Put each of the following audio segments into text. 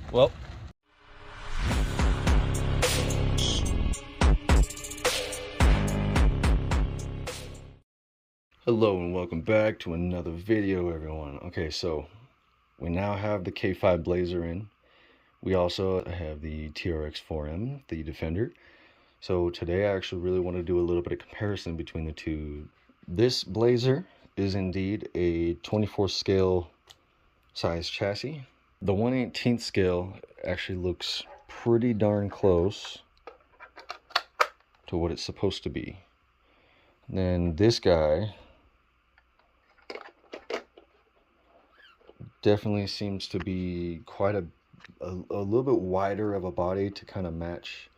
Well, hello and welcome back to another video, everyone. Okay, so we now have the K5 Blazer in. We also have the TRX4m, the Defender. So today I actually really want to do a little bit of comparison between the two. This Blazer is indeed a 24 scale size chassis. The 1/18 scale actually looks pretty darn close to what it's supposed to be. And then this guy definitely seems to be quite a little bit wider of a body to kind of match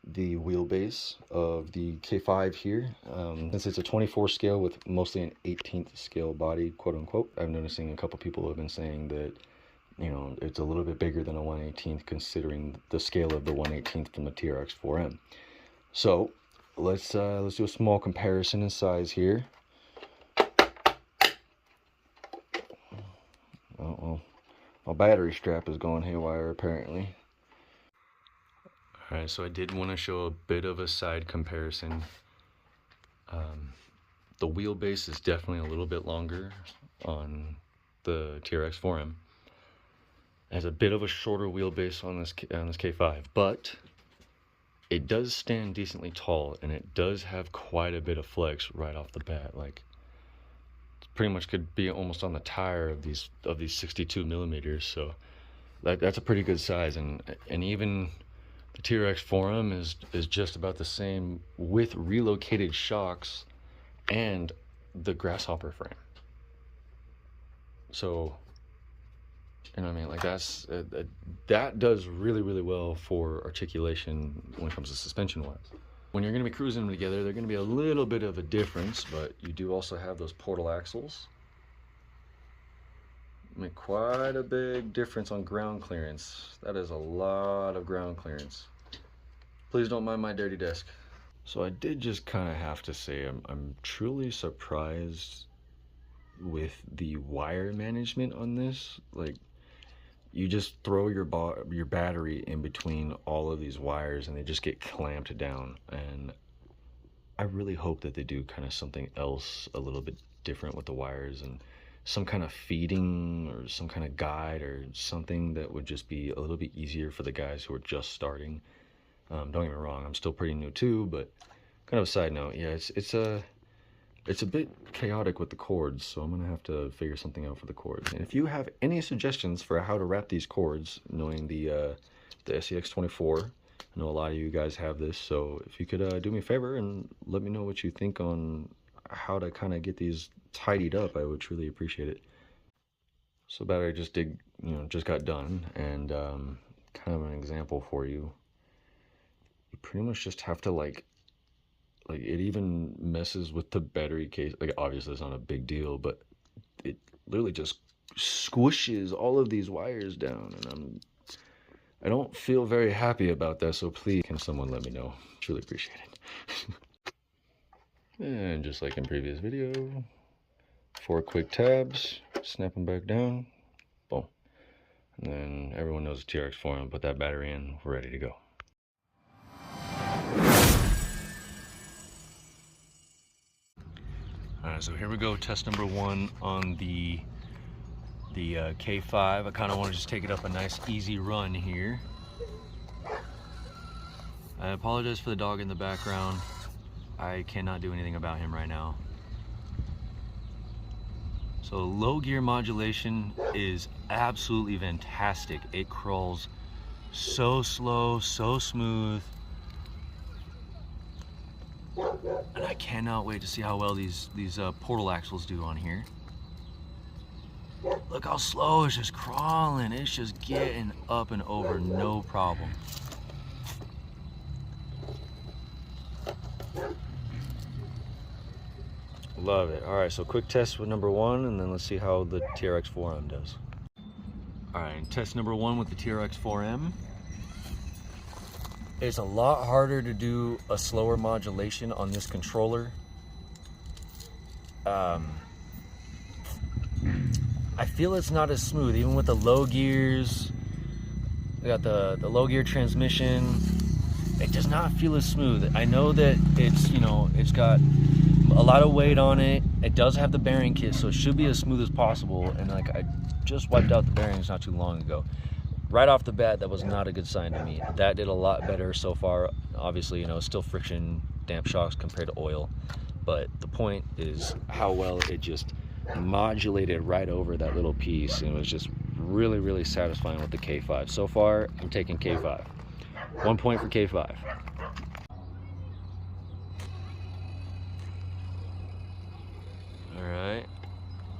the wheelbase of the K5 here. Since it's a 24 scale with mostly an 18th scale body, quote unquote, I'm noticing a couple people have been saying that, you know, it's a little bit bigger than a 1/18th considering the scale of the 1/18th from the TRX4m. So let's do a small comparison in size here. My battery strap is going haywire apparently. Alright, so I did want to show a bit of a side comparison. The wheelbase is definitely a little bit longer on the TRX4m. It has a bit of a shorter wheelbase on this K5, but it does stand decently tall, and it does have quite a bit of flex right off the bat. Like, pretty much could be almost on the tire of these 62 millimeters. So that's a pretty good size, and even the TRX4m is just about the same with relocated shocks and the grasshopper frame. So, you know what I mean? Like, that does really well for articulation when it comes to suspension wise. When you're going to be cruising them together, they're going to be a little bit of a difference, but you do also have those portal axles. Make quite a big difference on ground clearance. That is a lot of ground clearance. Please don't mind my dirty desk. So I did just kind of have to say I'm truly surprised with the wire management on this. Like, you just throw your battery in between all of these wires and they just get clamped down. And I really hope that they do kind of something else a little bit different with the wires, and some kind of feeding or some kind of guide or something that would just be a little bit easier for the guys who are just starting. Don't get me wrong, I'm still pretty new too, but kind of a side note, yeah, it's a bit chaotic with the cords, so I'm gonna have to figure something out for the cords. And if you have any suggestions for how to wrap these cords, knowing the SCX24, I know a lot of you guys have this, so if you could do me a favor and let me know what you think on how to kind of get these tidied up, I would truly appreciate it. So battery just got done, and kind of an example for you. You pretty much just have to like it even messes with the battery case. Like, obviously it's not a big deal, but it literally just squishes all of these wires down, and I don't feel very happy about that. So please, can someone let me know? Truly appreciate it. And just like in previous video, 4 quick tabs, snap them back down, boom. And then everyone knows the TRX4m, put that battery in, we're ready to go. Alright, so here we go, test number 1 on the K5. I kind of want to just take it up a nice easy run here. I apologize for the dog in the background. I cannot do anything about him right now. So low gear modulation is absolutely fantastic. It crawls so slow, so smooth. And I cannot wait to see how well these portal axles do on here. Look how slow it's just crawling. It's just getting up and over, no problem. Love it. All right, so quick test with number 1, and then let's see how the TRX4m does. All right, test number 1 with the TRX4m. It's a lot harder to do a slower modulation on this controller. I feel it's not as smooth, even with the low gears. We got the low gear transmission. It does not feel as smooth. I know that it's, you know, it's got a lot of weight on it. It does have the bearing kit, so it should be as smooth as possible. And like, I just wiped out the bearings not too long ago. Right off the bat, that was not a good sign to me. That did a lot better so far. Obviously, you know, still friction, damp shocks compared to oil. But the point is how well it just modulated right over that little piece. And it was just really, really satisfying with the K5. So far, I'm taking K5. 1 point for K5. All right.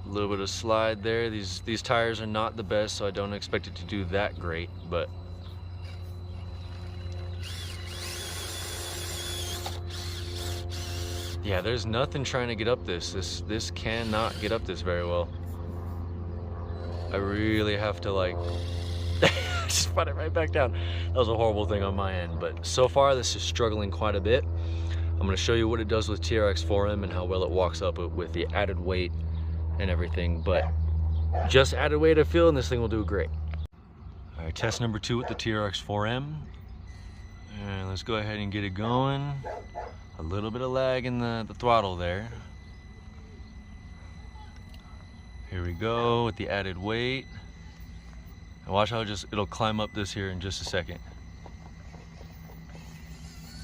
A little bit of slide there. These tires are not the best, so I don't expect it to do that great, but yeah, there's nothing trying to get up this. This cannot get up this very well. I really have to like just put it right back down. That was a horrible thing on my end, but so far this is struggling quite a bit. I'm going to show you what it does with TRX4m and how well it walks up with the added weight and everything, but just added weight I feel, and this thing will do great. All right, test number 2 with the TRX4m. And let's go ahead and get it going. A little bit of lag in the throttle there. Here we go with the added weight. And watch how it'll climb up this here in just a second.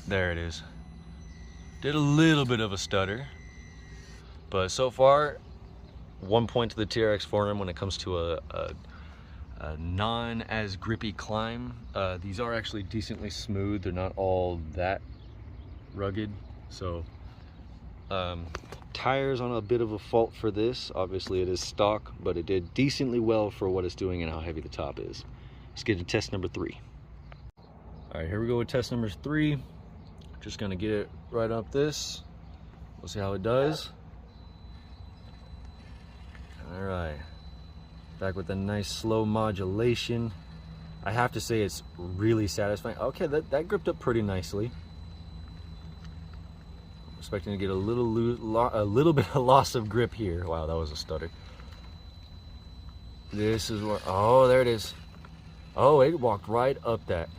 There it is. Did a little bit of a stutter, but so far 1 point to the TRX4m when it comes to a non as grippy climb. These are actually decently smooth. They're not all that rugged. So tires on a bit of a fault for this. Obviously it is stock, but it did decently well for what it's doing and how heavy the top is. Let's get to test number 3. All right, here we go with test number 3. Just gonna get it right up this. We'll see how it does. All right, back with a nice slow modulation. I have to say it's really satisfying. Okay, that gripped up pretty nicely. I'm expecting to get a little bit of loss of grip here. Wow, that was a stutter. This is where, oh, there it is. Oh, it walked right up that.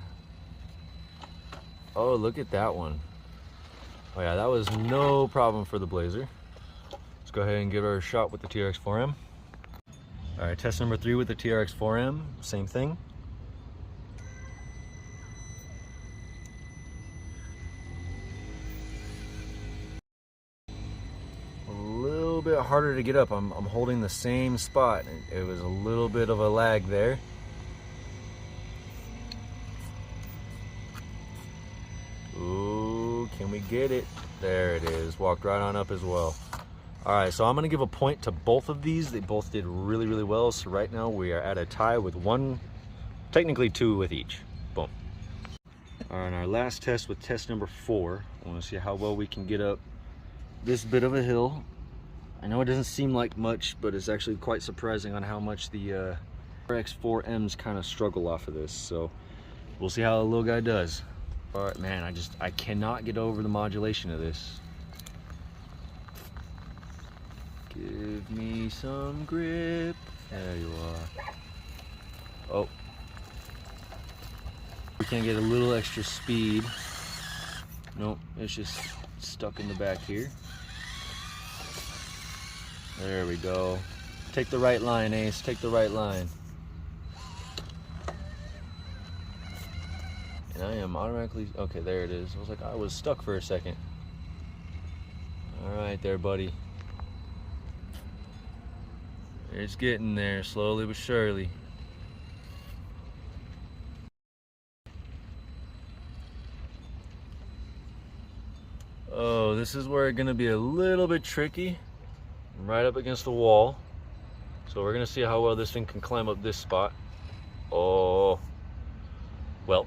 Oh, look at that one. Oh yeah, that was no problem for the Blazer. Let's go ahead and give her a shot with the TRX4m. All right, test number 3 with the TRX4m, same thing. A little bit harder to get up. I'm holding the same spot. It was a little bit of a lag there. Ooh, can we get it? There it is, walked right on up as well. All right, so I'm gonna give a point to both of these. They both did really, really well. So right now we are at a tie with 1, technically 2 with each. Boom. All right, our last test with test number 4. I wanna see how well we can get up this bit of a hill. I know it doesn't seem like much, but it's actually quite surprising on how much the TRX4Ms kind of struggle off of this. So we'll see how the little guy does. All right, man, I cannot get over the modulation of this. Give me some grip. There you are. Oh. We can get a little extra speed. Nope, it's just stuck in the back here. There we go. Take the right line, Ace, take the right line. And I am automatically, okay, there it is. I was like, I was stuck for a second. All right there, buddy. It's getting there, slowly but surely. Oh, this is where it's gonna be a little bit tricky. Right up against the wall. So we're gonna see how well this thing can climb up this spot. Oh, well,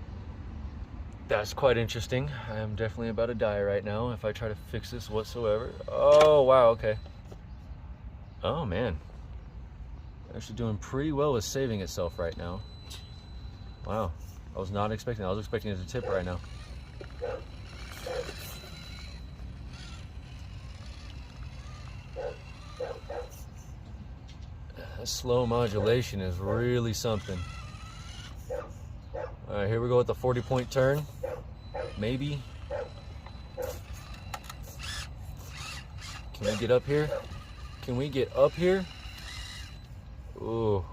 that's quite interesting. I am definitely about to die right now if I try to fix this whatsoever. Oh, wow, okay. Oh, man. Actually doing pretty well with saving itself right now. Wow, I was not expecting that. I was expecting it to tip right now. That slow modulation is really something. All right, here we go with the 40-point turn. Maybe. Can we get up here? Can we get up here? Ooh.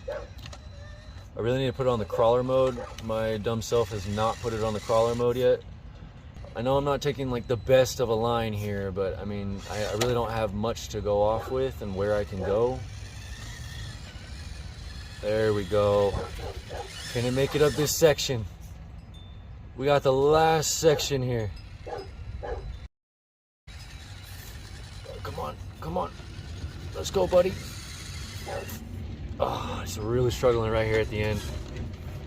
I really need to put it on the crawler mode. My dumb self has not put it on the crawler mode yet. I know I'm not taking like the best of a line here, but I mean, I really don't have much to go off with and where I can go. There we go. Can it make it up this section? We got the last section here. Come on, come on. Let's go, buddy. Oh, it's really struggling right here at the end.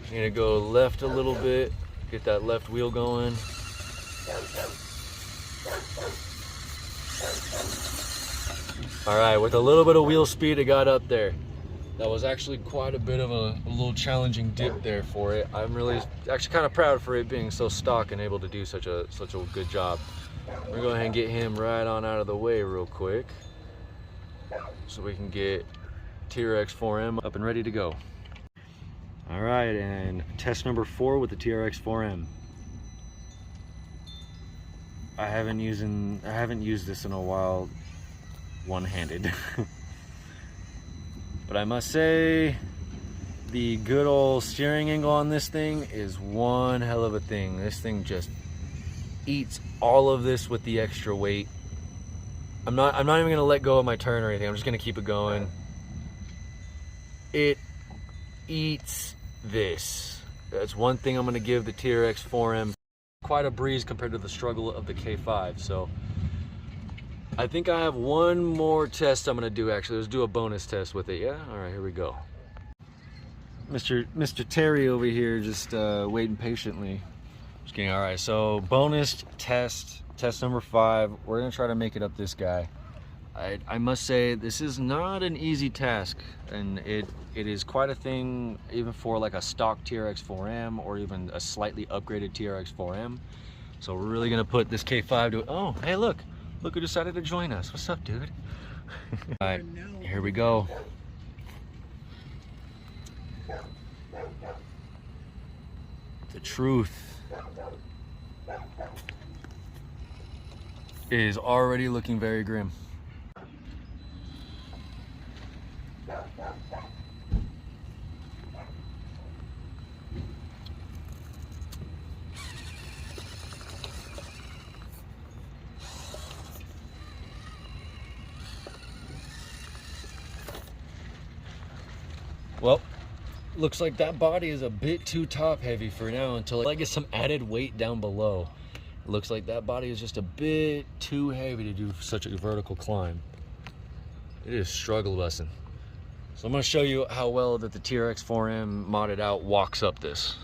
I'm gonna go left a little bit, get that left wheel going. All right, with a little bit of wheel speed, it got up there. That was actually quite a bit of a little challenging dip there for it. I'm really actually kind of proud for it being so stock and able to do such a good job. We're gonna go ahead and get him right on out of the way real quick so we can get TRX4m up and ready to go. All right, and test number 4 with the TRX4m. I haven't used this in a while one-handed. But I must say, the good old steering angle on this thing is one hell of a thing. This thing just eats all of this with the extra weight. I'm not even gonna let go of my turn or anything. I'm just gonna keep it going. It eats this. That's one thing I'm gonna give the TRX4m. Quite a breeze compared to the struggle of the K5. So I think I have one more test I'm gonna do actually. Let's do a bonus test with it, yeah? All right, here we go. Mr. Terry over here just waiting patiently. Just kidding. All right, so bonus test number 5. We're gonna try to make it up this guy. I must say this is not an easy task, and it is quite a thing even for like a stock TRX4m or even a slightly upgraded TRX4m. So we're really gonna put this K5 to, oh, hey look who decided to join us. What's up, dude? All right, here we go. The truth is already looking very grim. Well, looks like that body is a bit too top heavy for now until I get some added weight down below. Looks like that body is just a bit too heavy to do such a vertical climb. It is struggle busting. So I'm gonna show you how well that the TRX4m modded out walks up this.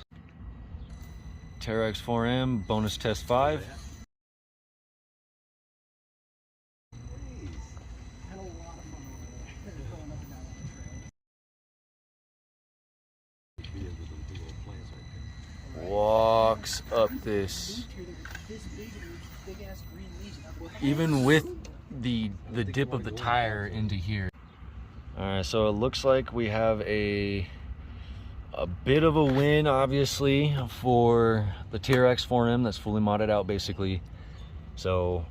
TRX4m bonus test 5. Walks up this, even with the dip of the tire into here. All right, so it looks like we have a bit of a win, obviously, for the TRX4m that's fully modded out, basically. So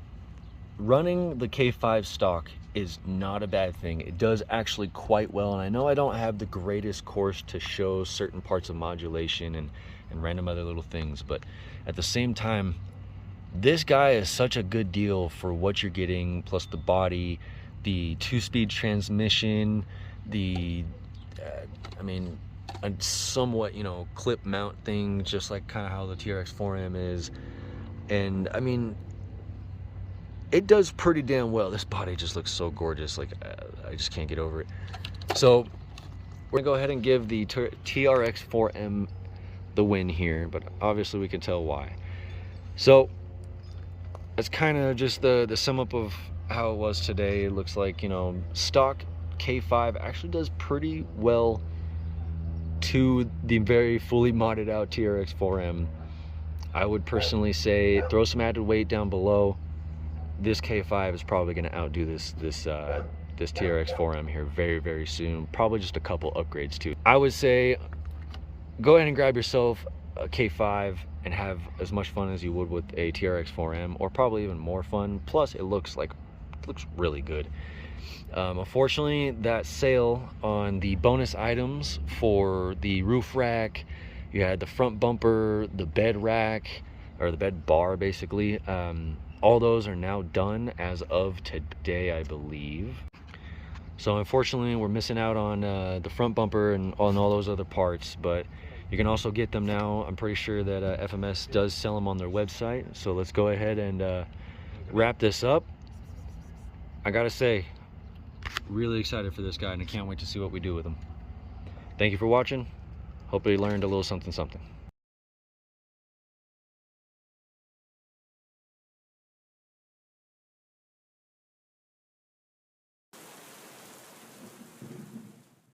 running the K5 stock is not a bad thing. It does actually quite well, and I know I don't have the greatest course to show certain parts of modulation and random other little things, but at the same time, this guy is such a good deal for what you're getting, plus the body, the 2-speed transmission, the I mean, a somewhat, you know, clip mount thing, just like kind of how the TRX4m is. And I mean, it does pretty damn well. This body just looks so gorgeous. Like, I just can't get over it. So we're gonna go ahead and give the TRX4m the win here, but obviously we can tell why. So that's kind of just the sum up of how it was today. It looks like, you know, stock K5 actually does pretty well to the very fully modded out TRX4m. I would personally say throw some added weight down below. This K5 is probably going to outdo this TRX4m here very, very soon. Probably just a couple upgrades too. I would say go ahead and grab yourself a K5 and have as much fun as you would with a TRX4m, or probably even more fun. Plus, it looks really good. Unfortunately, that sale on the bonus items for the roof rack, you had the front bumper, the bed rack, or the bed bar basically, all those are now done as of today, I believe. So unfortunately, we're missing out on the front bumper and on all those other parts, but you can also get them now. I'm pretty sure that FMS does sell them on their website. So let's go ahead and wrap this up. I gotta say, really excited for this guy, and I can't wait to see what we do with him. Thank you for watching. Hope you learned a little something.